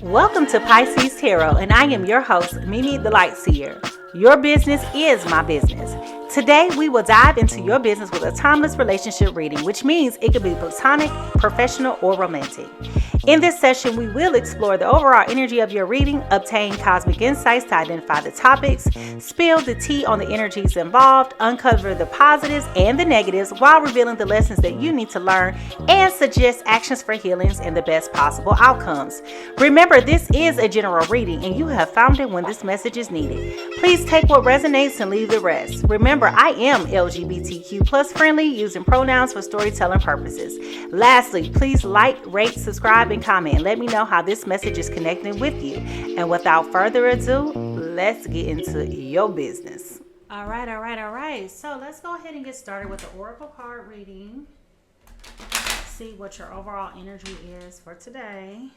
Welcome to Pisces Tarot, and I am your host, Mimi the Light Seer. Your business is my business. Today, we will dive into your business with a timeless relationship reading, which means it could be platonic, professional, or romantic. In this session, we will explore the overall energy of your reading, obtain cosmic insights to identify the topics, spill the tea on the energies involved, uncover the positives and the negatives while revealing the lessons that you need to learn, and suggest actions for healings and the best possible outcomes. Remember, this is a general reading, and you have found it when this message is needed. Please take what resonates and leave the rest. Remember, I am LGBTQ plus friendly, using pronouns for storytelling purposes. Lastly, please like, rate, subscribe, and comment. Let me know how this message is connecting with you. And without further ado, let's get into your business. All right. So let's go ahead and get started with the Oracle card reading. See what your overall energy is for today.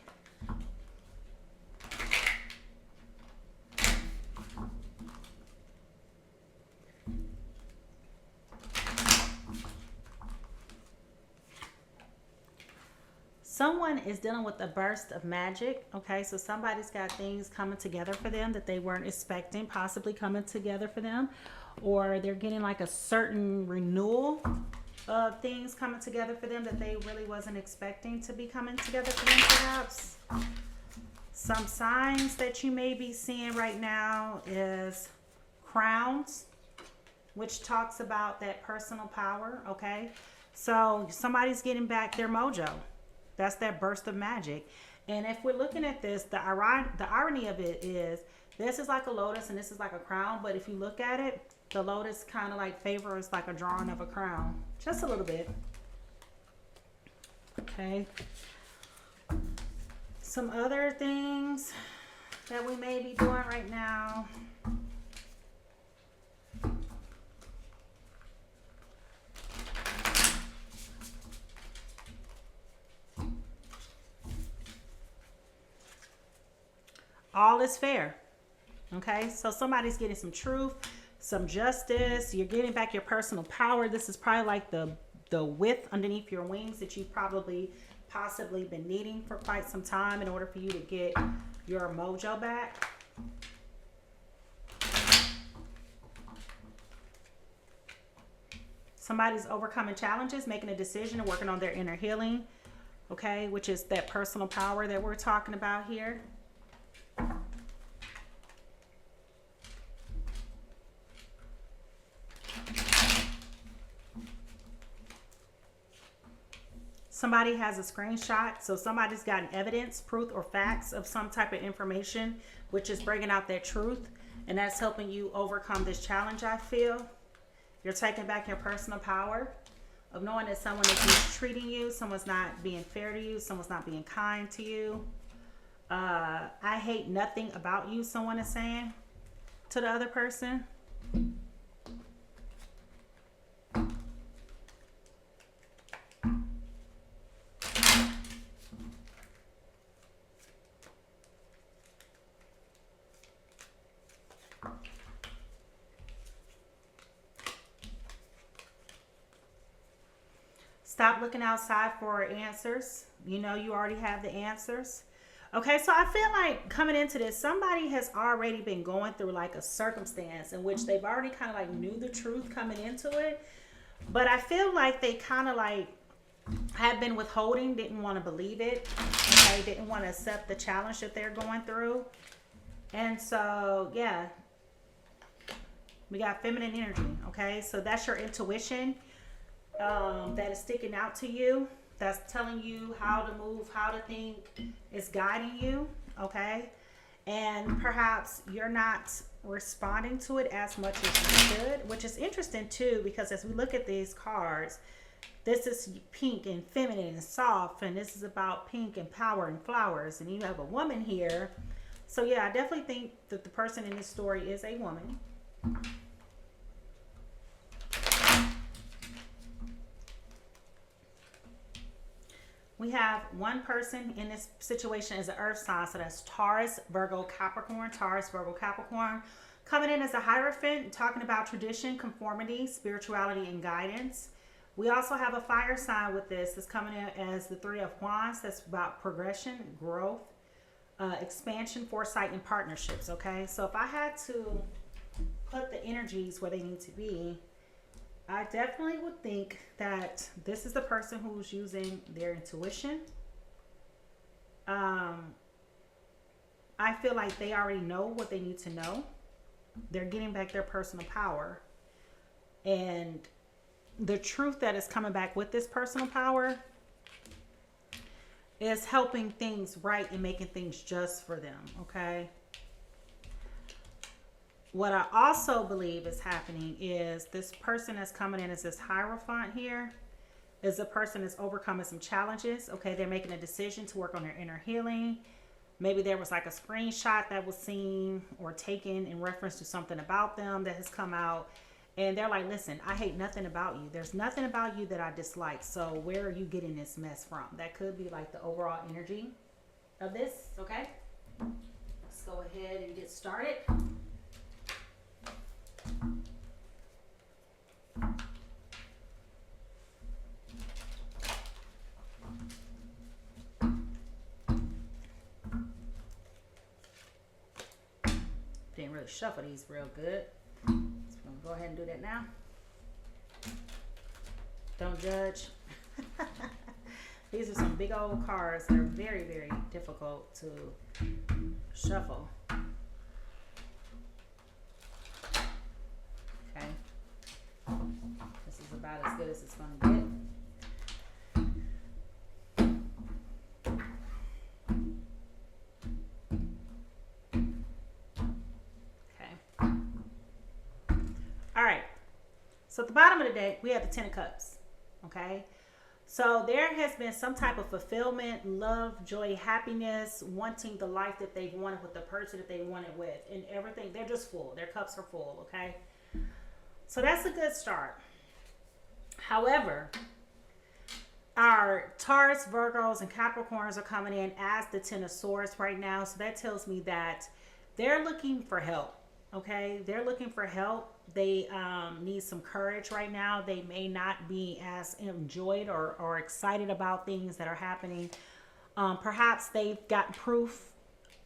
Someone is dealing with a burst of magic, okay? So somebody's got things coming together for them that they weren't expecting, possibly coming together for them, or they're getting like a certain renewal of things coming together for them that they really wasn't expecting to be coming together for them, perhaps. Some signs that you may be seeing right now is crowns, which talks about that personal power, okay? So somebody's getting back their mojo. That's that burst of magic. And if we're looking at this, the irony of it is this is like a lotus and this is like a crown. But if you look at it, the lotus kind of like favors like a drawing of a crown. Just a little bit. Okay. Some other things that we may be doing right now. All is fair. Okay, so somebody's getting some truth, some justice. You're getting back your personal power. This is probably like the width underneath your wings that you've possibly been needing for quite some time in order for you to get your mojo back. Somebody's overcoming challenges, making a decision, and working on their inner healing. Okay, which is that personal power that we're talking about here. Somebody has a screenshot, so somebody's gotten evidence, proof, or facts of some type of information, which is bringing out that truth, and that's helping you overcome this challenge. I feel you're taking back your personal power of knowing that someone is mistreating you, someone's not being fair to you, someone's not being kind to you. I hate nothing about you, someone is saying to the other person. Stop looking outside for answers. You know you already have the answers. Okay, so I feel like coming into this, somebody has already been going through like a circumstance in which they've already kind of like knew the truth coming into it. But I feel like they kind of like have been withholding, didn't want to believe it. Okay, didn't want to accept the challenge that they're going through. And so, yeah, we got feminine energy. Okay, so that's your intuition that is sticking out to you. That's telling you how to move, how to think. It's guiding you, okay? And perhaps you're not responding to it as much as you should, which is interesting too, because as we look at these cards, this is pink and feminine and soft, and this is about pink and power and flowers, and you have a woman here. So yeah, I definitely think that the person in this story is a woman. We have one person in this situation is an earth sign, so that's Taurus, Virgo, Capricorn. Taurus, Virgo, Capricorn. Coming in as a Hierophant, talking about tradition, conformity, spirituality, and guidance. We also have a fire sign with this. It's coming in as the Three of Wands. That's about progression, growth, expansion, foresight, and partnerships. Okay, so if I had to put the energies where they need to be, I definitely would think that this is the person who's using their intuition. I feel like they already know what they need to know. They're getting back their personal power. And the truth that is coming back with this personal power is helping things right and making things just for them, okay? What I also believe is happening is this person that's coming in as this Hierophant here is a person that's overcoming some challenges, okay? They're making a decision to work on their inner healing. Maybe there was like a screenshot that was seen or taken in reference to something about them that has come out. And they're like, listen, I hate nothing about you. There's nothing about you that I dislike. So where are you getting this mess from? That could be like the overall energy of this, okay? Let's go ahead and get started. Didn't really shuffle these real good. So I'm gonna go ahead and do that now. Don't judge. These are some big old cards that are very, very difficult to shuffle. Okay. This is about as good as it's gonna get. So at the bottom of the deck, we have the Ten of Cups, okay? So there has been some type of fulfillment, love, joy, happiness, wanting the life that they've wanted with the person that they wanted with, and everything. They're just full. Their cups are full, okay? So that's a good start. However, our Taurus, Virgos, and Capricorns are coming in as the Ten of Swords right now. So that tells me that they're looking for help, okay? They're looking for help. They need some courage right now. They may not be as enjoyed or excited about things that are happening. Perhaps they've got proof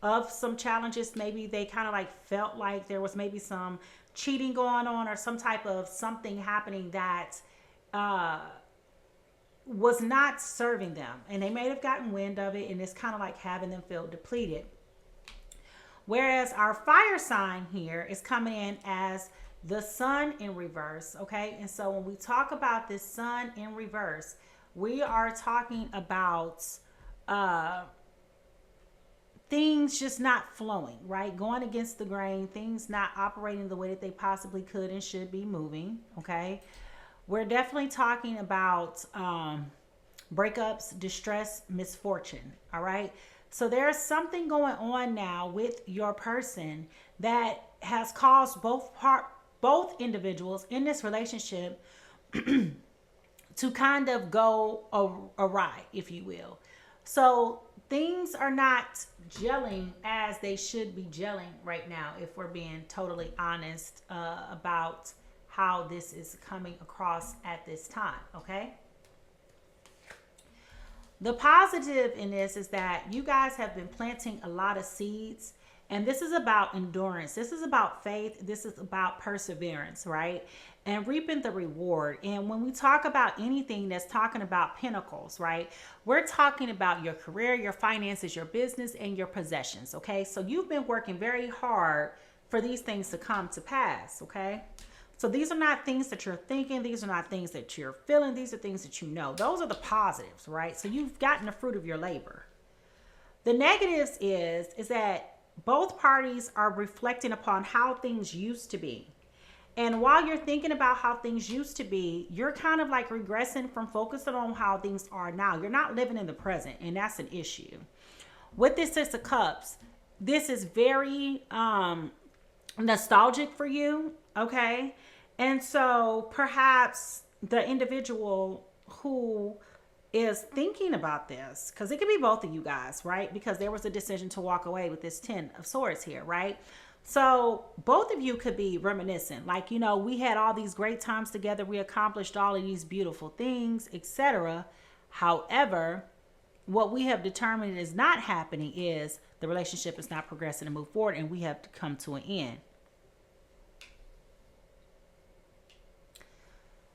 of some challenges. Maybe they kind of like felt like there was maybe some cheating going on or some type of something happening that was not serving them. And they may have gotten wind of it, and it's kind of like having them feel depleted. Whereas our fire sign here is coming in as the Sun in reverse, okay? And so when we talk about this Sun in reverse, we are talking about things just not flowing, right? Going against the grain, things not operating the way that they possibly could and should be moving, okay? We're definitely talking about breakups, distress, misfortune, all right? So there's something going on now with your person that has caused both individuals in this relationship to kind of go awry, if you will. So things are not gelling as they should be gelling right now, if we're being totally honest about how this is coming across at this time, okay? The positive in this is that you guys have been planting a lot of seeds. And this is about endurance. This is about faith. This is about perseverance, right? And reaping the reward. And when we talk about anything that's talking about pentacles, right? We're talking about your career, your finances, your business, and your possessions, okay? So you've been working very hard for these things to come to pass, okay? So these are not things that you're thinking. These are not things that you're feeling. These are things that you know. Those are the positives, right? So you've gotten the fruit of your labor. The negatives is that both parties are reflecting upon how things used to be. And while you're thinking about how things used to be, you're kind of like regressing from focusing on how things are now. You're not living in the present, and that's an issue. With this Six of Cups, this is very nostalgic for you, okay? And so perhaps the individual who is thinking about this, because it could be both of you guys, right? Because there was a decision to walk away with this Ten of Swords here, right? So both of you could be reminiscent, like, you know, we had all these great times together, we accomplished all of these beautiful things, etc. However, what we have determined is not happening is the relationship is not progressing to move forward, and we have to come to an end.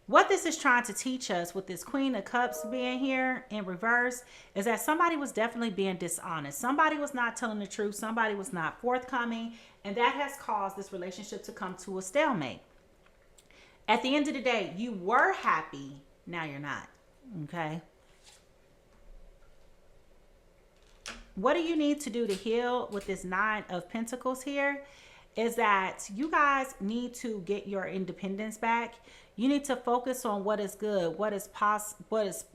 What this is trying to teach us with this Queen of Cups being here in reverse is that somebody was definitely being dishonest. Somebody was not telling the truth. Somebody was not forthcoming. And that has caused this relationship to come to a stalemate. At the end of the day, you were happy. Now you're not. Okay. What do you need to do to heal with this Nine of Pentacles here? Is that you guys need to get your independence back. You need to focus on what is good, what is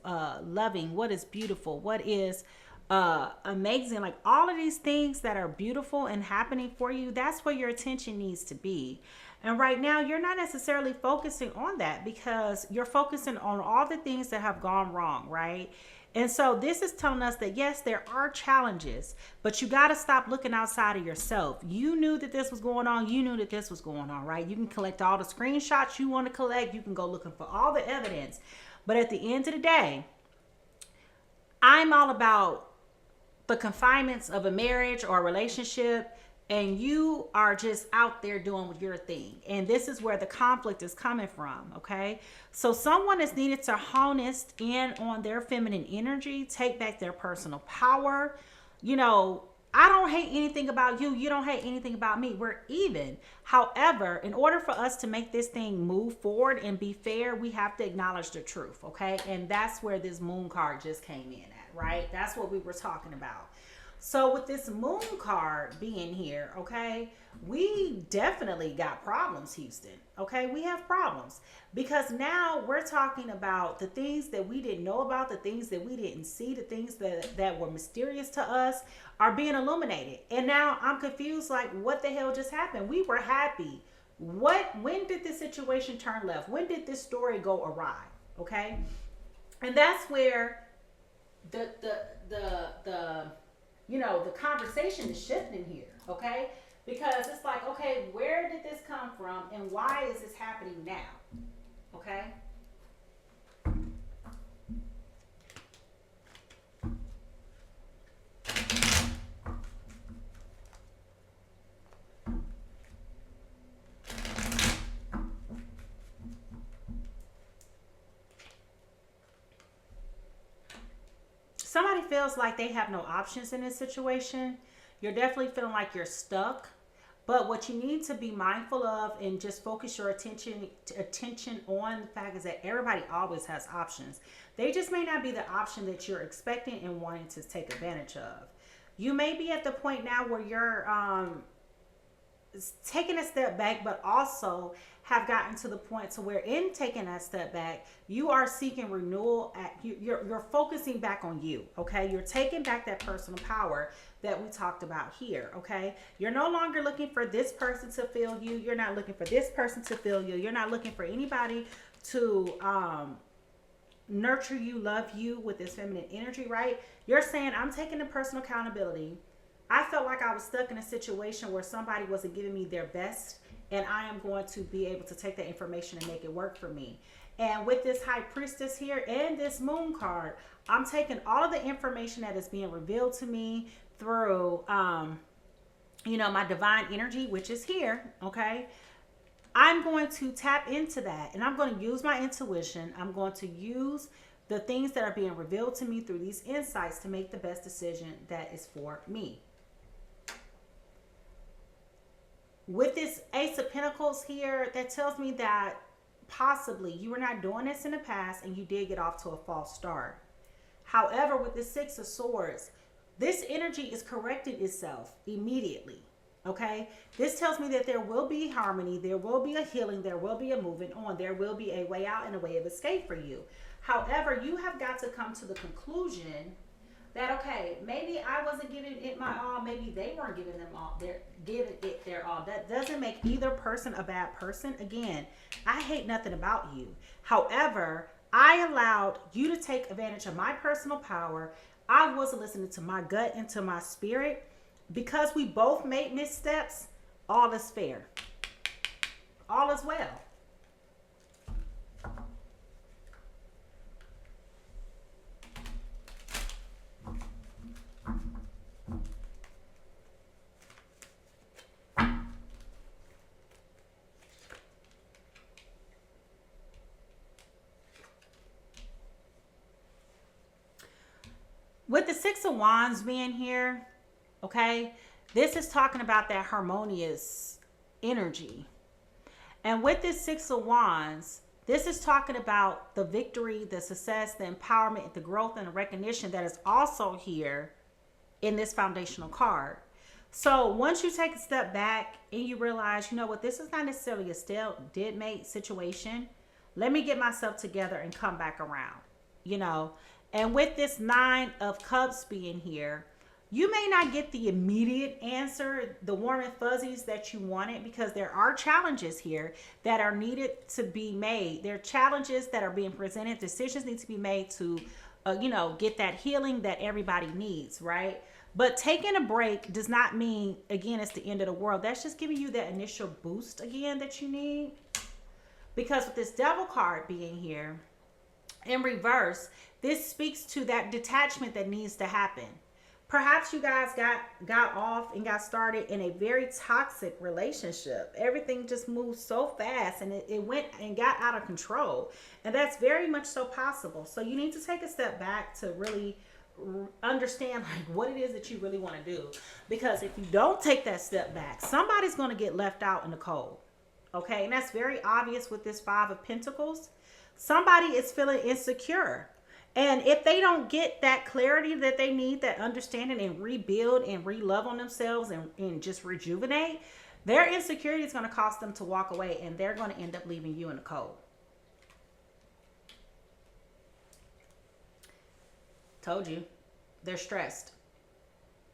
loving, what is beautiful, what is amazing. Like all of these things that are beautiful and happening for you, that's where your attention needs to be. And right now, you're not necessarily focusing on that because you're focusing on all the things that have gone wrong, right? And so this is telling us that, yes, there are challenges, but you got to stop looking outside of yourself. You knew that this was going on. You knew that this was going on, right? You can collect all the screenshots you want to collect. You can go looking for all the evidence. But at the end of the day, I'm all about the confinements of a marriage or a relationship, and you are just out there doing your thing. And this is where the conflict is coming from, okay? So someone is needed to harness in on their feminine energy, take back their personal power. You know, I don't hate anything about you. You don't hate anything about me. We're even. However, in order for us to make this thing move forward and be fair, we have to acknowledge the truth, okay? And that's where this moon card just came in at, right? That's what we were talking about. So with this moon card being here, okay, we definitely got problems, Houston. Okay, we have problems because now we're talking about the things that we didn't know about, the things that we didn't see, the things that were mysterious to us are being illuminated. And now I'm confused, like what the hell just happened? We were happy. When did this situation turn left? When did this story go awry? Okay. And that's where the conversation is shifting here, okay? Because it's like, okay, where did this come from and why is this happening now, okay? Somebody feels like they have no options in this situation. You're definitely feeling like you're stuck. But what you need to be mindful of and just focus your attention on the fact is that everybody always has options. They just may not be the option that you're expecting and wanting to take advantage of. You may be at the point now where you're taking a step back, but also have gotten to the point to where in taking that step back, you are seeking renewal. You're focusing back on you, okay? You're taking back that personal power that we talked about here, okay? You're no longer looking for this person to feel you. You're not looking for this person to feel you. You're not looking for anybody to nurture you, love you with this feminine energy, right? You're saying, I'm taking the personal accountability. I felt like I was stuck in a situation where somebody wasn't giving me their best, and I am going to be able to take that information and make it work for me. And with this High Priestess here and this Moon card, I'm taking all of the information that is being revealed to me through, my divine energy, which is here, okay? I'm going to tap into that, and I'm going to use my intuition. I'm going to use the things that are being revealed to me through these insights to make the best decision that is for me. With this Ace of Pentacles here, that tells me that possibly you were not doing this in the past and you did get off to a false start. However, with the Six of Swords, this energy is correcting itself immediately. Okay, this tells me that there will be harmony, there will be a healing, there will be a moving on, there will be a way out and a way of escape for you. However, you have got to come to the conclusion that, okay, maybe I wasn't giving it my all, maybe they weren't giving it their all. That doesn't make either person a bad person. Again, I hate nothing about you. However, I allowed you to take advantage of my personal power. I wasn't listening to my gut and to my spirit. Because we both made missteps, all is fair. All is well. Six of Wands being here, okay, this is talking about that harmonious energy. And with this Six of Wands, this is talking about the victory, the success, the empowerment, the growth, and the recognition that is also here in this foundational card. So once you take a step back and you realize, you know what, this is not necessarily a dead mate situation. Let me get myself together and come back around, you know. And with this Nine of Cups being here, you may not get the immediate answer, the warm and fuzzies that you wanted, because there are challenges here that are needed to be made. There are challenges that are being presented. Decisions need to be made to, you know, get that healing that everybody needs, right? But taking a break does not mean, again, it's the end of the world. That's just giving you that initial boost again that you need. Because with this Devil card being here in reverse, this speaks to that detachment that needs to happen. Perhaps you guys got off and got started in a very toxic relationship. Everything just moved so fast and it went and got out of control. And that's very much so possible. So you need to take a step back to really understand like what it is that you really want to do. Because if you don't take that step back, somebody's going to get left out in the cold. Okay, and that's very obvious with this Five of Pentacles. Somebody is feeling insecure. And if they don't get that clarity that they need, that understanding, and rebuild and re-love on themselves and just rejuvenate, their insecurity is going to cause them to walk away, and they're going to end up leaving you in the cold. Told you, they're stressed.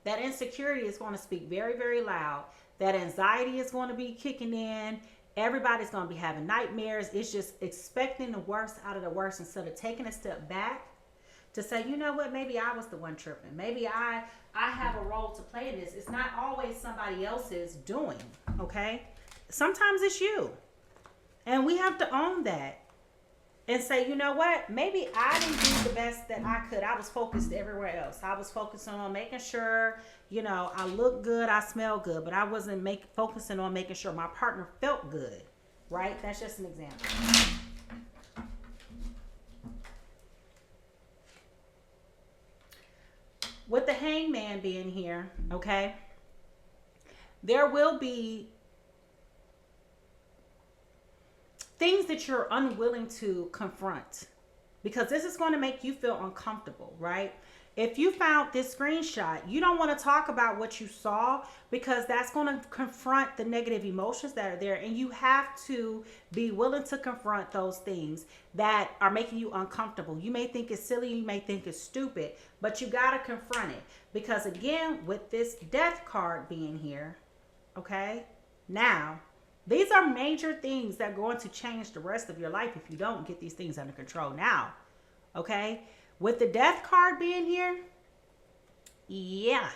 That insecurity is going to speak very, very loud. That anxiety is going to be kicking in. Everybody's going to be having nightmares. It's just expecting the worst out of the worst instead of taking a step back to say, you know what, maybe I was the one tripping. Maybe I have a role to play in this. It's not always somebody else's doing, okay? Sometimes it's you. And we have to own that and say, you know what, maybe I didn't do the best that I could. I was focused everywhere else. I was focusing on making sure, you know, I look good, I smell good, but I wasn't focusing on making sure my partner felt good, right? That's just an example. With the Hangman being here, okay, there will be things that you're unwilling to confront because this is going to make you feel uncomfortable, right? If you found this screenshot, you don't want to talk about what you saw because that's going to confront the negative emotions that are there. And you have to be willing to confront those things that are making you uncomfortable. You may think it's silly, you may think it's stupid, but you got to confront it. Because again, with this Death card being here, okay, now, these are major things that are going to change the rest of your life if you don't get these things under control now, okay? With the Death card being here, yeah.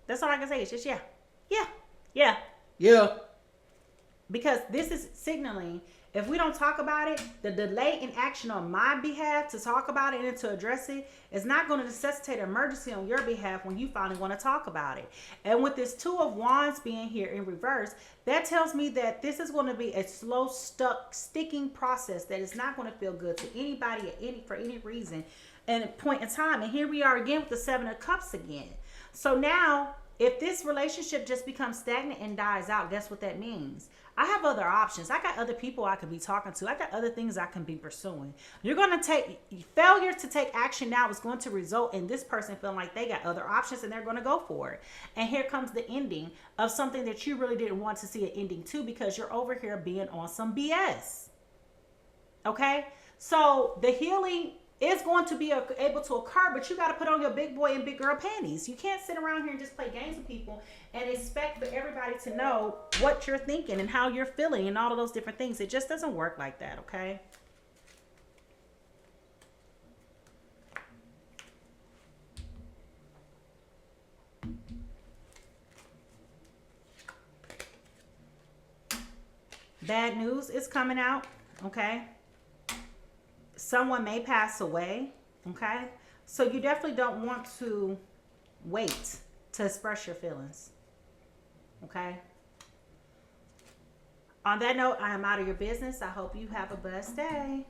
That's all I can say. It's just yeah. Because this is signaling, if we don't talk about it, the delay in action on my behalf to talk about it and to address it is not going to necessitate an emergency on your behalf when you finally want to talk about it. And with this Two of Wands being here in reverse, that tells me that this is going to be a slow, sticking process that is not going to feel good to anybody for any reason and a point in time. And here we are again with the Seven of Cups again. So now, if this relationship just becomes stagnant and dies out, guess what that means? I have other options. I got other people I could be talking to. I got other things I can be pursuing. You're going to failure to take action now is going to result in this person feeling like they got other options and they're going to go for it. And here comes the ending of something that you really didn't want to see an ending to because you're over here being on some BS. Okay? So the healing is going to be able to occur, but you got to put on your big boy and big girl panties. You can't sit around here and just play games with people and expect for everybody to know what you're thinking and how you're feeling and all of those different things. It just doesn't work like that, okay? Bad news is coming out, okay? Someone may pass away, okay? So you definitely don't want to wait to express your feelings, okay? On that note, I am out of your business. I hope you have a blessed day.